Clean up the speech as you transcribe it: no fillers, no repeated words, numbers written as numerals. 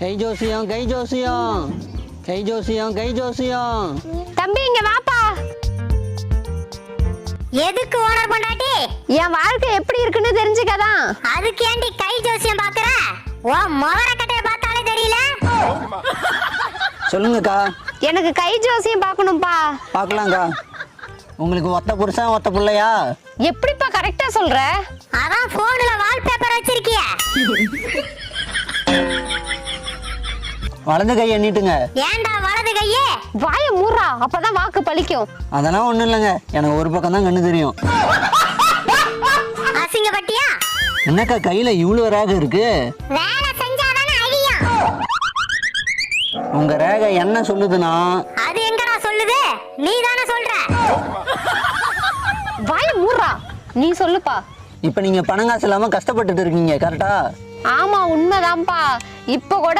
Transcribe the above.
கை ஜோசியம் கை ஜோசியம் கை ஜோசியம் கை ஜோசியம். தம்பி இங்க வாப்பா. எதுக்கு ஓனர் பொண்டாட்டி? என் வாழ்க்கை எப்படி இருக்குன்னு தெரிஞ்சுக்கதான். அதுக்கு ஏண்டி கை ஜோசியம் பாக்குற? ஓ மொவர கட்டைய பார்த்தாலே தெரியல. சொல்லுங்கக்கா. எனக்கு கை ஜோசியம் பார்க்கணும்பா. பார்க்கலாம்க்கா. உங்களுக்கு ஒத்த புருஷன் ஒத்த பிள்ளையா? எப்படிப்பா கரெக்டா சொல்ற? அதான் போன்ல வால்பேப்பர் வச்சிருக்கிய. வலது கையை நீட்டுங்க. ஏன்டா வலது கையே? வாய மூடுறா, அப்பதான் வாக்கு பலிக்கும். அதெல்லாம் ஒண்ணும் இல்லைங்க, எனக்கு ஒரு பக்கம் தான் கண்ணு தெரியும். அசிங்கப்பட்டியா? என்னக்கா கையில இவ்வளவு ரேகை இருக்கு? வேலை செஞ்சாதானே அழியும். உங்க ரேகை என்ன சொல்லுதுன்னா? அது எங்கடா சொல்லுது? நீ தானே சொல்ற. வாய மூடுறா, நீ சொல்லுப்பா. இப்ப நீங்க பணங்காசு இல்லாம கஷ்டப்பட்டுட்டு இருக்கீங்க, கரெக்டா? ஆமா உண்மைதான்ப்பா. இப்ப கூட